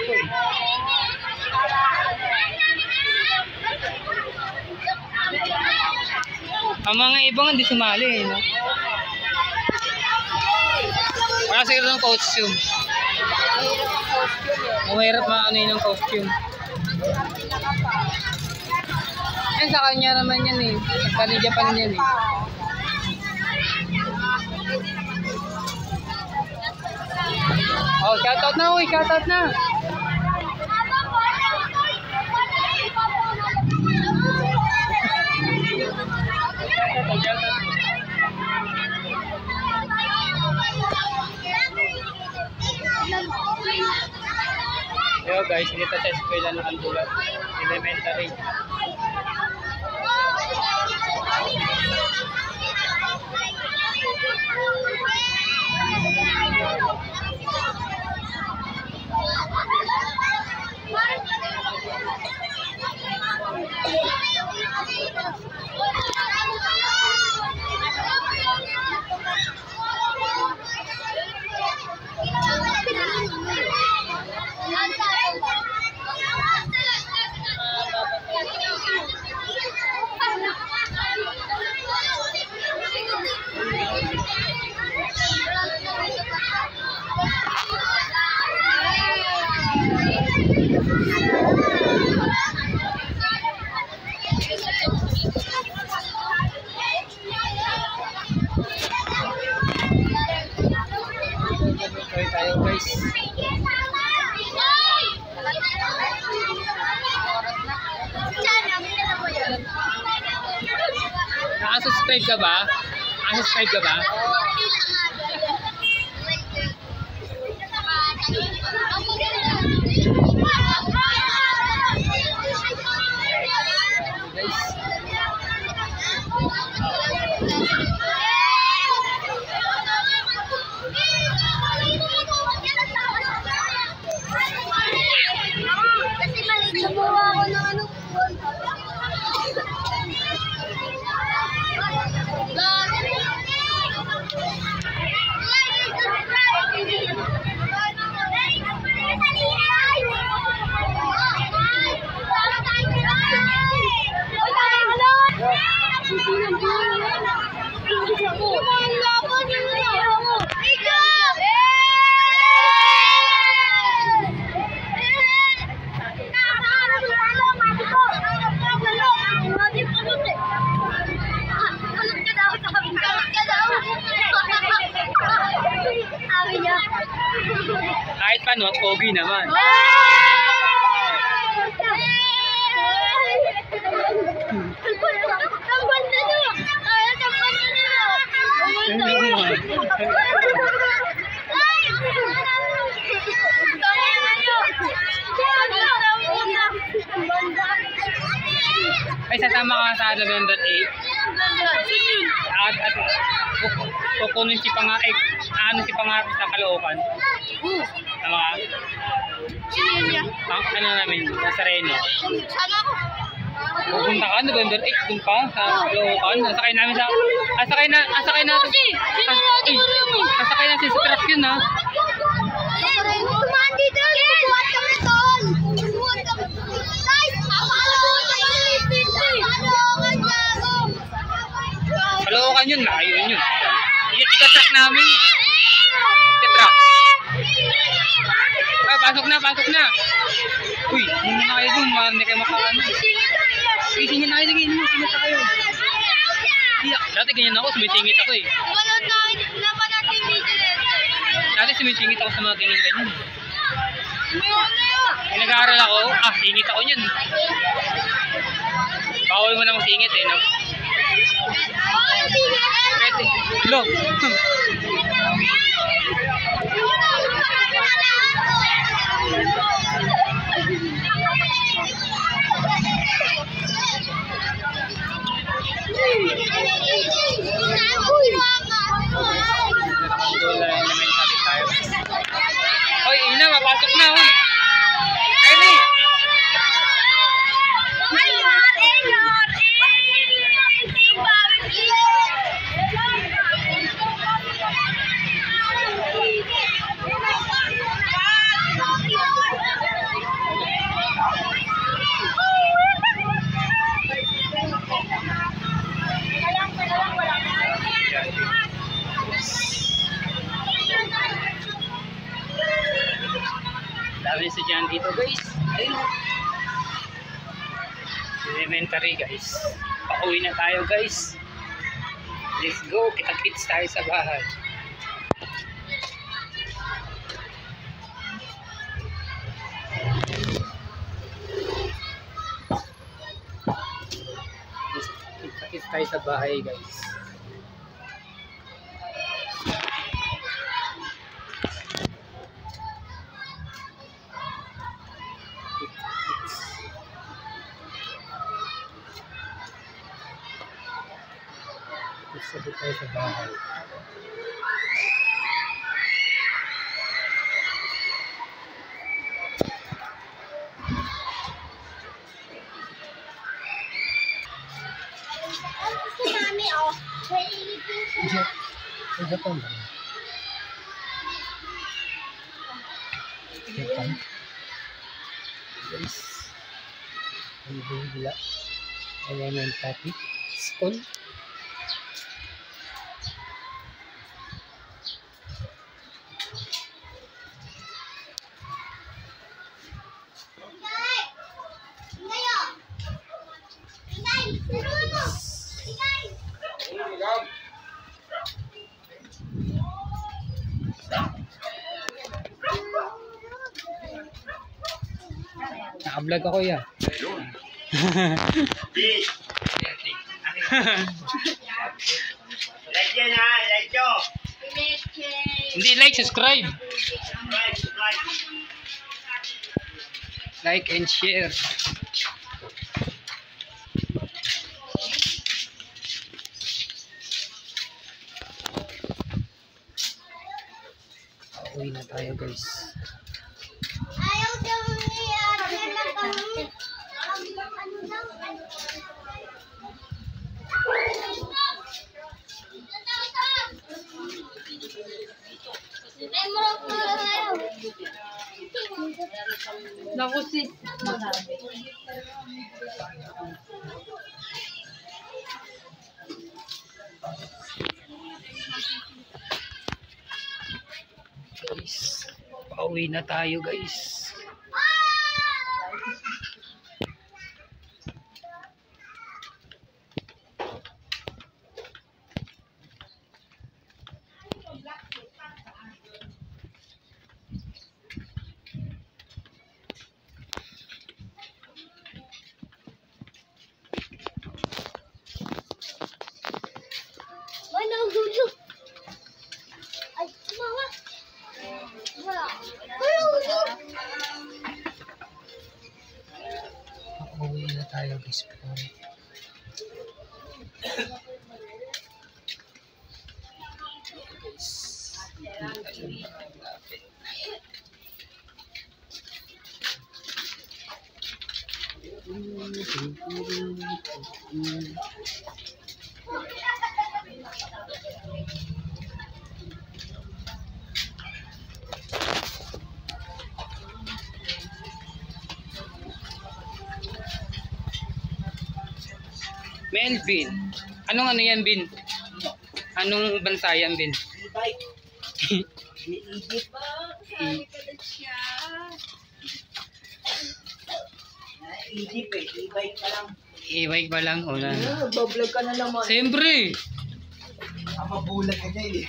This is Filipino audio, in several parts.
to eh. Ang mga ibang hindi sumali eh, no? Wala siguro ng costume. Mahirap maano yun ng costume. Ayun, sa kanya naman yan eh. Kanidya pa rin yan eh. Oh, shoutout na uy, shoutout na. Yo guys, dito sa eskwela ng Albulat Elementary. Tayo guys. Nakasubscribe ka ba? Nakasubscribe ka ba? Kahit pa no, pogi naman. Ay, sasama ka sa November 8. At kukunin si Pangarap, si Pangarap sa Caloocan. Tama ka? Ano namin, sa Reno. Sama ko. Pupunta ka, November 8, dun pa, sa Caloocan. Asakay namin sa, asakay natin. Asakay natin sa truck yun ha. Caloocan yun, layo yun. Ika-truck namin. Ika-truck. Ay, pasok na. Uy, hindi na kayo dun, hindi kayo makaano. Singin na kayo, singit tayo. Dati ganyan ako, sumisingit ako eh. Dati sumisingit ako sa mga ganyan. Nag-aaral ako, singit ako niyan. Bawal mo namang singit eh, no? Hello. Hoy, ina, mapasok na, hoy. Kylie. Dami estudyante dito guys. Ayun. Elementary guys. Pauwi na tayo guys. Let's go. Kita-kits tayo sa bahay. Kita-kits tayo sa bahay guys. Sabit tayo sa bahay. Guys, ang bihila. Ayan yung topic. School. Naka-vlog ako yan. Like yan ha, like nyo. Hindi like, subscribe. Like and share. Uwi na tayo guys. Ayaw daw niya na kami. Naku sis. Guys, pauwi na tayo guys. Ano gusto? Ay, mama. Pauwi na tayo guys. Melvin, anong ano yan, Bin? Anong bansa yan, Bin? E-bike. Ni-Egypt. Egypt eh, e-bike pa lang. E-bike pa lang, wala na. Nagbablog ka na naman. Siyempre! Mabulag ka dyan eh.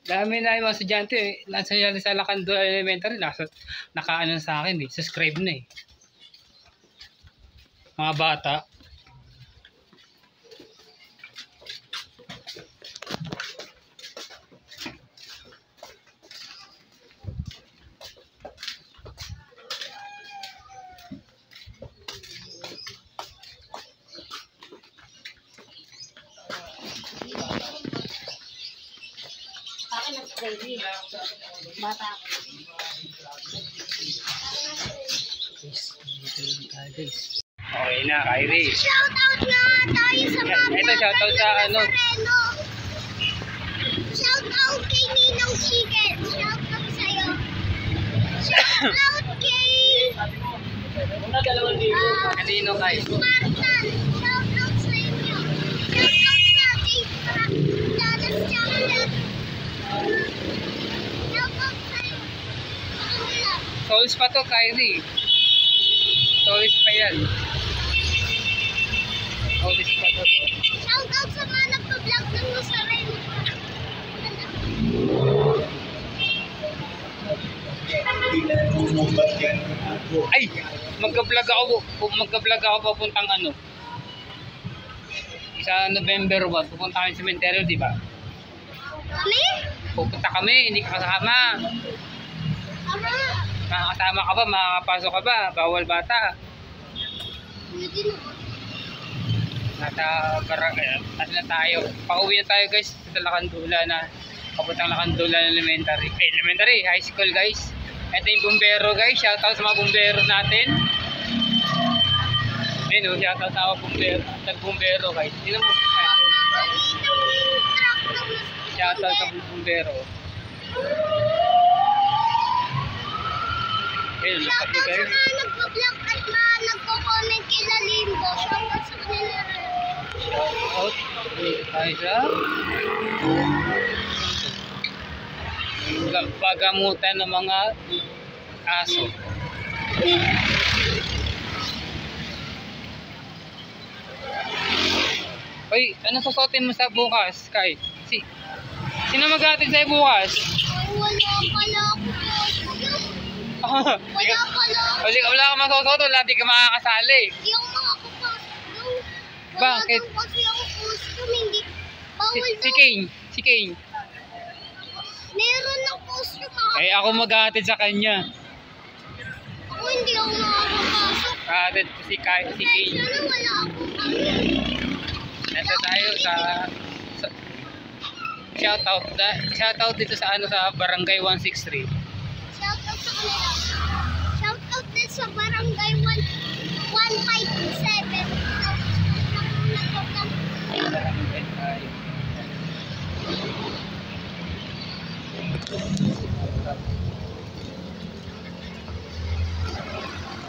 Dami na yung mga estudyante eh. Nasa sa Lacandon Elementary, naka-ano sa akin eh. Subscribe na eh. Mga bata. Akin ang crazy. Bata ako. Guys, okay na, Kyrie. Shoutout na tayo sa mga Ito, shoutout sa ano. Shoutout kay Ninong Chicken. Shoutout sa'yo. Shoutout kay Kanino kayo? Spartan. Shoutout sa inyo. Shoutout sa kay Dadas Chocolate. Souls pa to, Kyrie. Souls pa yan. Souls pa to. Shout out sa mga nagpa-vlog ng Nazareno. Ay! Magka-vlog ako papuntang ano. Sa November 1, pupunta kami sa cemetery, di ba? Kami? Pupunta kami, hindi ka kasama. Tama. Makakasama ka ba? Makakapasok ka ba? Bawal bata. Pwede na. At na tayo. Pauwi na tayo guys. Sa Lakandula na. Papuntang Lakandula na elementary. Elementary, high school guys. Ito yung bumbero guys. Shoutout sa mga bumbero natin. Ayun o, shoutout sa mga bumbero. Nag-bumbero guys. Tingnan mo. Shoutout sa bumbero. Ayun, Shout lapag out nyo sa guys. mga nagpa-vlog at mga nagko-comment kila Limbo. Shout out sa kanila rin. Shoutout. Dito tayo sa pagamutan ng mga aso. Uy, ano susuotin mo sa bukas, Kai? Sino mag-aatid sa'yo bukas? Ay, wala pala ako. Wala pala ako. Wala ka masusuot, wala di ka makakasali. Hindi ako makakapasok daw. Wala Bakit? daw kasi ako costume. Hindi. Bawal Si daw. Kane, si Kane. Meron ng costume ako. Eh, ako mag-aatid sa kanya. Ako hindi ako makakapasok. Aatid ko si Kane. Sana wala ako. Nandito tayo sa shoutout dito sa ano sa Barangay 163. Shout out sa kanila. Shout out din sa Barangay 157.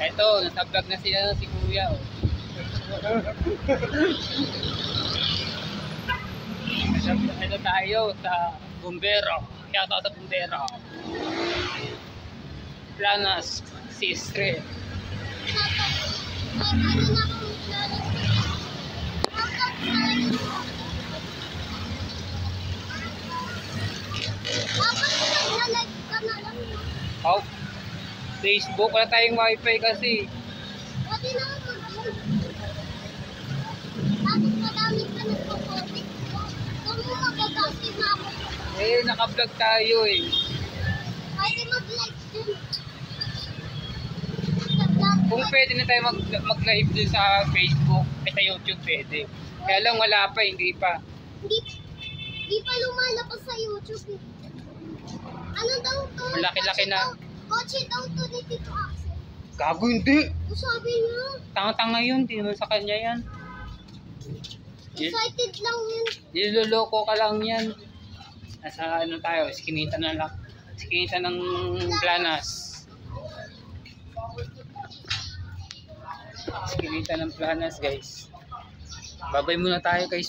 Eto, nasa vlog na siya si Kuya. Oh. Ito tayo sa bumbero. Shoutout sa bumbero. Planas, Sistre. Oh, Facebook, wala tayong wifi kasi. Eh, naka-vlog tayo eh. Pwede mag-like din. Kung pwede na tayo mag-live din sa Facebook, ay sa YouTube pwede. Kaya lang wala pa, hindi pa. Di pa lumalabas sa YouTube eh. Ano daw to? Malaki-laki na. Kotse daw to ni Tito Axel. Gago hindi. O sabi niya, Tanga-tanga yun, di naman sa kanya yan. excited lang yun. Niloloko ka lang yan. Nasa ano tayo, skinita na lang. Skinita ng Planas. Skinita ng Planas guys. Babay muna tayo guys.